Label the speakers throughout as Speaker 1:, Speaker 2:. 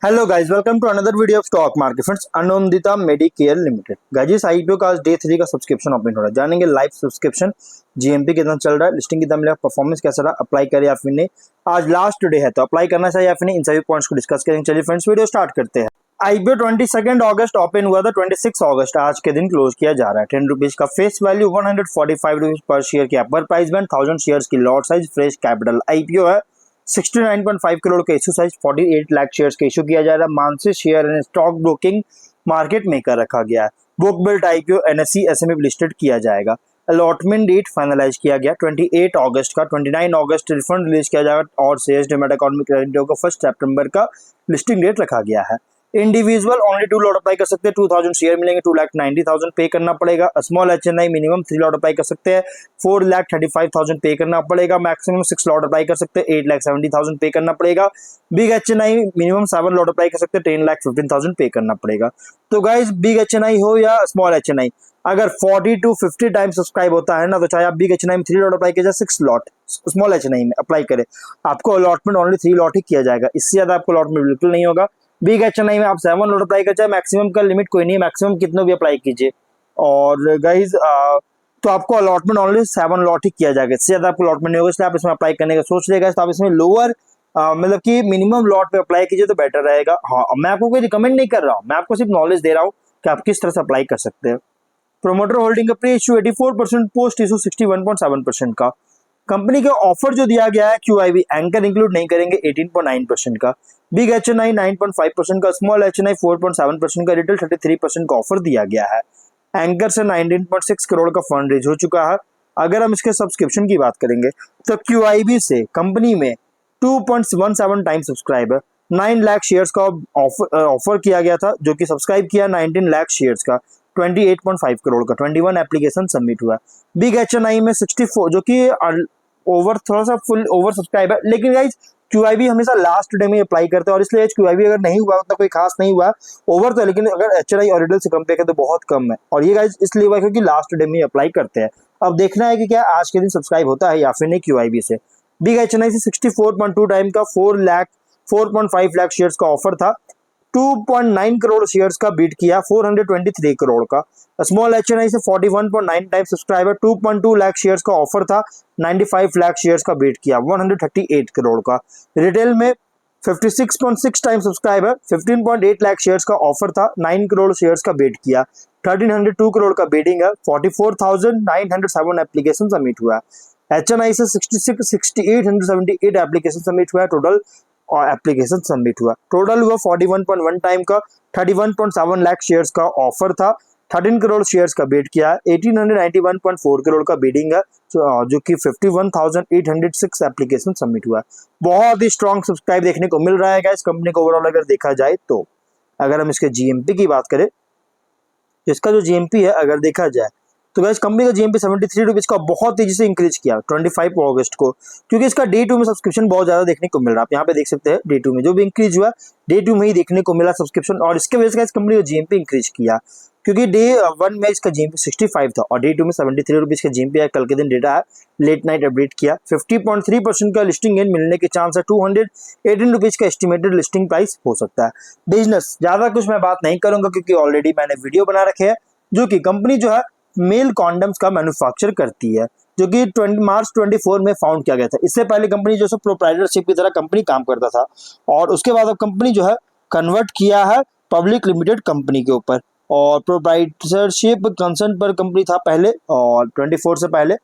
Speaker 1: Hello guys, welcome to another video of stock market friends. Anondita Medicare Limited guys, IPO का आज day 3 का subscription open हो रहा है। जानेंगे लाइव सब्सक्रिप्शन जीएमपी कितना चल रहा है, लिस्टिंग कितना मिला, परफॉर्मेंस कैसा रहा, अप्लाई करें या फिर नहीं। आज लास्ट डे है तो अप्लाई करना चाहिए या फिर नहीं, इन सभी पॉइंट्स को डिस्कस करेंगे। चलिए फ्रेंड्स, वीडियो स्टार्ट करते हैं। आईपीओ 22 अगस्त ओपन हुआ था, 26 अगस्त आज के दिन क्लोज किया जा रहा है। 10 रुपीज का face value, 145 rupees per share की अपर प्राइस बैंड, 1000 शेयर्स की lot size, fresh capital. IPO है 69.5 करोड़ का इशू साइज, 48 लाख शेयर्स का इशू किया जा रहा है। Mansi share and stock broking market maker रखा गया है। Book built IPO NSC SME listed किया जाएगा। अलॉटमेंट डेट फाइनलाइज किया गया 28 अगस्त का। 29 अगस्त रिफंड रिलीज किया जाएगा और शेयर्स डिमेट अकाउंट में क्रेडिट होगा। 1 सितंबर का लिस्टिंग डेट रखा गया है। इंडिविजुअल ओनली 2 लॉट अप्लाई कर सकते हैं, 2000 शेयर मिलेंगे, 2,90,000 पे करना पड़ेगा। Small HNI minimum 3 lot apply कर सकते हैं, 4,35,000 पे करना पड़ेगा। मैक्सिमम 6 लॉट अप्लाई कर सकते हैं, 8,70,000 पे करना पड़ेगा। Big HNI minimum 7 lot apply कर सकते हैं, 10,15,000 पे करना पड़ेगा। तो गाइज, बिग एचएनआई हो या स्मॉल एचएनआई, अगर 40 to 50 टाइम सब्सक्राइब होता है ना, तो चाहे आप बिग एचएनआई में 3 लॉट अप्लाई कीजिए, 6 लॉट स्मॉल एचएनआई में अप्लाई करें, आपको अलॉटमेंट ओनली 3 लॉट ही किया जाएगा। इससे ज्यादा आपको अलॉटमेंट बिल्कुल नहीं होगा। बिग एचएनआई में आप 7 लॉट अप्लाई कर चाहे, मैक्सिमम का लिमिट कोई नहीं, मैक्सिमम कितने भी अप्लाई कीजिए। और गाइज, तो आपको अलॉटमेंट ओनली 7 लॉट ही किया जाएगा, इससे ज्यादा आपको अलॉटमेंट नहीं होगा। इसलिए आप इसमें अप्लाई करने का सोच लेगा तो आप इसमें लोअर मतलब कि मिनिमम लॉट पे अप्लाई कीजिए तो बेटर रहेगा। हाँ, मैं आपको कोई रिकमेंड नहीं कर रहा हूँ, मैं आपको सिर्फ नॉलेज दे रहा हूँ कि आप किस तरह से अप्लाई कर सकते हैं। प्रोमोटर होल्डिंग का प्री इशू 84%, पोस्ट इशू 61.7% का। कंपनी का ऑफर जो दिया गया है क्यूआईबी एंकर इंक्लूड नहीं करेंगे 18.9% का। बिग एचएनआई 9.5% का, स्मॉल एचएनआई 4.7% का, रिटेल 33% का ऑफर दिया गया है। एंकर से 19.6 करोड़ का फंड रेज हो चुका है। अगर हम इसके सब्सक्रिप्शन की बात करेंगे तो क्यूआईबी से कंपनी में 2.17 टाइम सब्सक्राइबर, 9 लाख शेयर्स का ऑफर किया गया था, जो कि सब्सक्राइब किया 19 लाख शेयर्स का, 28.5 करोड़ का। 21 एप्लीकेशन सबमिट हुआ। बिग एचएनआई में 64, जो कि ओवर थोड़ा सा फुल ओवर सब्सक्राइब है, लेकिन गाइज क्यूआईबी हमेशा लास्ट डे में अप्लाई करते हैं और इसलिए क्यूआईबी अगर नहीं हुआ उतना कोई खास नहीं हुआ, ओवर तो है, लेकिन अगर एचएनआई और रिटेल से कंपेयर करें तो बहुत कम है। और ये गाइज इसलिए हुआ क्योंकि लास्ट डे में अप्लाई करते हैं। अब देखना है कि क्या आज के दिन सब्सक्राइब होता है या फिर नहीं क्यूआईबी से। बिग एचएनआई से 64.2 टाइम का 4.5 लाख शेयर्स का ऑफर था, 2.9 करोड़ शेयर्स का बीट किया, 423 करोड़ का। स्मॉल एचएनआई से 41.9 टाइम सब्सक्राइबर, 2.2 लाख शेयर्स का ऑफर था, 95 लाख शेयर्स का बीट किया, 138 करोड़ का। रिटेल में 56.6 टाइम सब्सक्राइबर, 15.8 लाख शेयर्स का ऑफर था, 9 करोड़ शेयर्स का बीट किया, 1302 करोड़ का बीडिंग है, 44,907 एप्लीकेशन सबमिट हुआ है। एचएनआई से 6878 एप्लीकेशन सबमिट हुआ है टोटल, और एप्लीकेशन सबमिट हुआ टोटल हुआ 41.1 टाइम का। 31.7 लाख शेयर्स का ऑफर था, 13 करोड़ शेयर्स का बीट किया है, 1891.4 करोड़ का बीडिंग है, जो कि 51,806 एप्लीकेशन सबमिट हुआ है। बहुत ही स्ट्रॉन्ग सब्सक्राइब देखने को मिल रहा है इस कंपनी को ओवरऑल अगर देखा जाए तो। अगर हम इसके जीएमपी की बात करें, इसका जो जीएमपी है अगर देखा जाए तो गाइस, कंपनी का जीएमपी 73 रुपीज का बहुत तेजी से इंक्रीज किया 25 अगस्त को, क्योंकि इसका डे 2 में सब्सक्रिप्शन बहुत ज्यादा देखने को मिल रहा है। आप यहाँ पे देख सकते हैं डे 2 में जो भी इंक्रीज हुआ, डे 2 में ही देखने को मिला सब्सक्रिप्शन, और इसके वजह से इस कंपनी का जीएमपी इंक्रीज किया, क्योंकि डे 1 में इसका जीएमपी 65 था और डे 2 में 73 रुपीज का जीएमपी है। कल के दिन डेटा है, लेट नाइट अपडेट किया। 50.3% का लिस्टिंग गेन मिलने के चांस है, 218 रुपीज का एस्टिमेटेड लिस्टिंग प्राइस हो सकता है। बिजनेस ज्यादा कुछ मैं बात नहीं करूंगा क्योंकि ऑलरेडी मैंने वीडियो बना रखे हैं, जो कि कंपनी जो है मेल कॉन्डम्स का मैन्युफैक्चर करती है, जो कि मार्च 24 में फाउंड किया गया था। इससे पहले कंपनी जो है प्रोप्राइटरशिप की तरह कंपनी काम करता था, और उसके बाद अब कंपनी जो है कन्वर्ट किया है पब्लिक लिमिटेड कंपनी के ऊपर, और प्रोप्राइटरशिप कंसर्न पर कंपनी था पहले और 24 से पहले,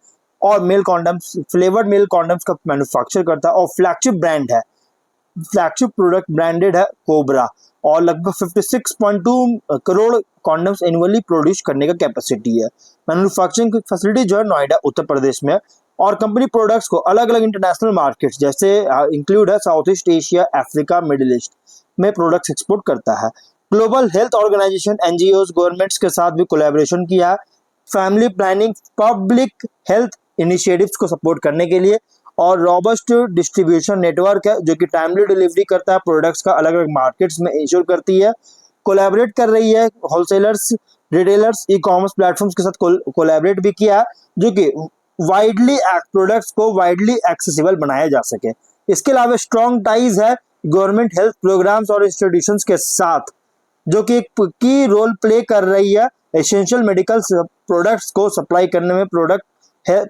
Speaker 1: और male condoms, flavoured male condoms का मैन्युफैक्चर करता है, और फ्लैगशिप ब्रांड है, फ्लैगशिप प्रोडक्ट ब्रांडेड है कोबरा, और लगभग 56.2 करोड़ कॉन्डम्स एनुअली प्रोड्यूस करने का कैपेसिटी है। मैन्युफैक्चरिंग फैसिलिटी जो है नोएडा उत्तर प्रदेश में है, और कंपनी प्रोडक्ट्स को अलग अलग इंटरनेशनल मार्केट्स जैसे इंक्लूड है south east Asia, Africa, middle east में प्रोडक्ट्स एक्सपोर्ट करता है। Global health organisation, NGO, governments के साथ भी कोलैबोरेशन किया है family planning, public health initiatives को सपोर्ट करने के लिए, और रॉबस्ट डिस्ट्रीब्यूशन नेटवर्क है जो कि टाइमली डिलीवरी करता है प्रोडक्ट्स का, अलग अलग मार्केट्स में इंश्योर करती है। कोलैबोरेट कर रही है wholesalers, retailers, e commerce platforms के साथ कोलैबोरेट भी किया है, जो कि वाइडली प्रोडक्ट्स को वाइडली एक्सेसिबल बनाया जा सके। इसके अलावा स्ट्रॉन्ग टाइज है गवर्नमेंट हेल्थ प्रोग्राम्स और इंस्टीट्यूशंस के साथ, जो कि एक की रोल प्ले कर रही है एसेंशियल मेडिकल प्रोडक्ट्स को सप्लाई करने में प्रोडक्ट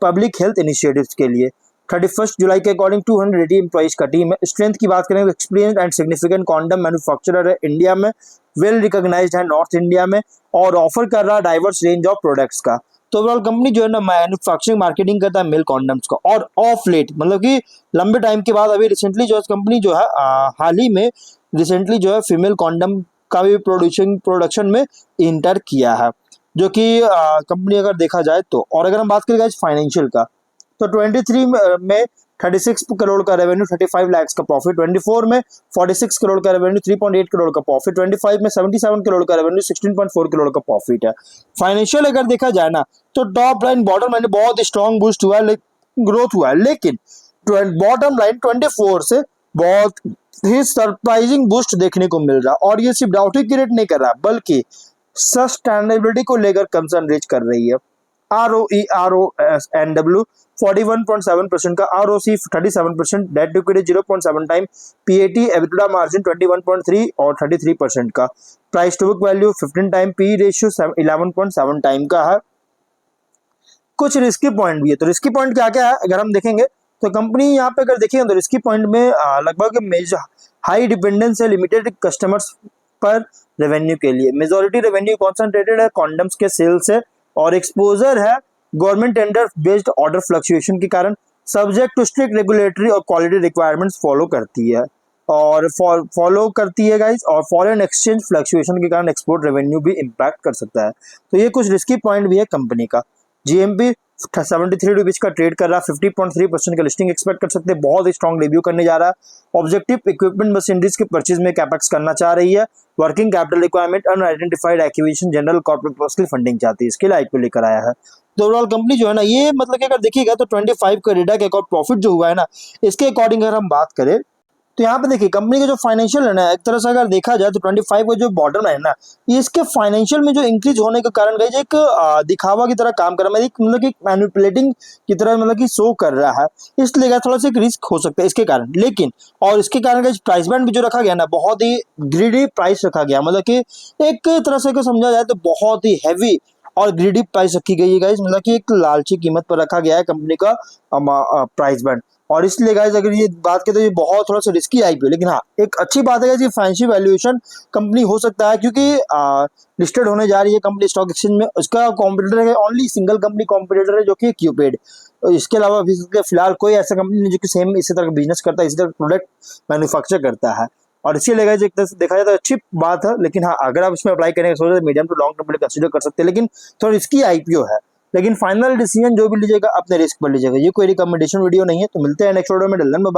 Speaker 1: पब्लिक हेल्थ इनिशिएटिव्स के लिए। 31 जुलाई के अकॉर्डिंग 280 एम्प्लॉइज का टीम है। स्ट्रेंथ की बात करें तो experience and significant condom manufacturer है इंडिया में, वेल रिकॉग्नाइज्ड है नॉर्थ इंडिया में और ऑफर कर रहा है डाइवर्स रेंज ऑफ प्रोडक्ट्स का। तो ओवरऑल कंपनी जो है ना मैन्युफैक्चरिंग मार्केटिंग करता है मेल कॉन्डम्स का, और ऑफ लेट मतलब कि लंबे टाइम के बाद अभी रिसेंटली जो है कंपनी जो है हाल ही में रिसेंटली जो है फीमेल कॉन्डम का भी प्रोडक्शन में इंटर किया है, जो कि कंपनी अगर देखा जाए तो। और अगर हम बात करें फाइनेंशियल का, तो 23 में 36 करोड़ का रेवेन्यू, 35 लाख का प्रॉफिट, 24 में 46 करोड़ का रेवेन्यू, 3.8 करोड़ का प्रॉफिट, 25 में 77 करोड़ का रेवेन्यू, 16.4 करोड़ का प्रॉफिट है। फाइनेंशियल अगर देखा जाए ना तो टॉप लाइन बॉटम लाइन बहुत स्ट्रॉन्ग बूस्ट हुआ है, ग्रोथ हुआ है, लेकिन बॉटम लाइन 24 से बहुत ही सरप्राइजिंग बूस्ट देखने को मिल रहा है। और ये सिर्फ डाउट ही क्रिएट नहीं कर रहा बल्कि सस्टेनेबिलिटी को लेकर कंसर्न रेज कर रही है। ROEROSNW 41.7% का, ROC 37%, debt to equity 0.7 time, PAT EBITDA margin 21.3 और 33% का, price to book value 15 time, PE ratio 11.7 time का है। कुछ रिस्की पॉइंट भी है, तो रिस्की पॉइंट क्या क्या है अगर हम देखेंगे तो कंपनी यहाँ पे अगर देखेंगे तो रिस्की पॉइंट में लगभग मेजर हाई डिपेंडेंस है लिमिटेड कस्टमर्स पर रेवेन्यू के लिए। मेजॉरिटी रेवेन्यू कॉन्सेंट्रेटेड है कॉन्डम्स के सेल से, और एक्सपोजर है government tender based order fluctuation के कारण, सब्जेक्ट टू स्ट्रिक्ट रेगुलेटरी और क्वालिटी रिक्वायरमेंट्स फॉलो करती है गाइस, और फॉरेन एक्सचेंज फ्लक्चुएशन के कारण एक्सपोर्ट रेवेन्यू भी इंपैक्ट कर सकता है। तो ये कुछ रिस्की पॉइंट भी है कंपनी का। GMP 73 रुपीज का ट्रेड कर रहा है, 50.3% का लिस्टिंग एक्सपेक्ट कर सकते हैं, बहुत ही स्ट्रॉन्ग डेब्यू करने जा रहा है। ऑब्जेक्टिव इक्विपमेंट मशीनरीज के परचेज में कैपेक्स करना चाह रही है। Working capital requirement unidentified acquisition general corporate purpose की फंडिंग चाहती है, इसके लिए IPO लेकर आया है। तो ओवरऑल कंपनी जो है ना ये मतलब कि अगर देखिएगा तो 25 का रेडा के प्रॉफिट जो हुआ है ना, इसके अकॉर्डिंग अगर हम बात करें तो यहाँ पे देखिए कंपनी का जो फाइनेंशियल है ना, एक तरह से अगर देखा जाए तो 25 का जो बॉटम है ना, ये इसके फाइनेंशियल में जो इंक्रीज होने के कारण गई एक दिखावा की तरह काम कर रहा है, मतलब कि मैनिपुलेटिंग की तरह मतलब कि शो कर रहा है, इसलिए थोड़ा सा एक रिस्क हो सकता है इसके कारण। लेकिन और इसके कारण प्राइस बैंड भी जो रखा गया ना, बहुत ही ग्रीडी प्राइस रखा गया, मतलब कि एक तरह से समझा जाए तो बहुत ही हैवी और ग्रीडी प्राइस रखी गई है गाइस, मतलब कि एक लालची कीमत पर रखा गया है कंपनी का प्राइस बैंड। और इसलिए गाइस अगर ये बात करें तो ये बहुत थोड़ा सा रिस्की IPO, लेकिन हाँ एक अच्छी बात है गाइस, ये फाइनेंशियल वैल्यूएशन कंपनी हो सकता है क्योंकि लिस्टेड होने जा रही है कंपनी स्टॉक एक्सचेंज में। उसका कॉम्पिटिटर है ओनली सिंगल कंपनी कॉम्पिटिटर है जो कि क्यूपेड। इसके अलावा अभी फिलहाल कोई ऐसा कंपनी नहीं जो कि सेम इसी तरह का बिजनेस करता है, इसी तरह प्रोडक्ट मैन्युफैक्चर करता है। और इसीलिए गाइस एक तरह से देखा जाए तो अच्छी बात है, लेकिन हाँ अगर आप इसमें अप्लाई करेंगे सोच medium to long term consider कर सकते हैं, लेकिन थोड़ा रिस्की IPO है। लेकिन फाइनल डिसीजन जो भी लीजिएगा अपने रिस्क पर लीजिएगा, ये कोई रिकमेंडेशन वीडियो नहीं है। तो मिलते हैं नेक्स्ट वीडियो में, डलन बाय।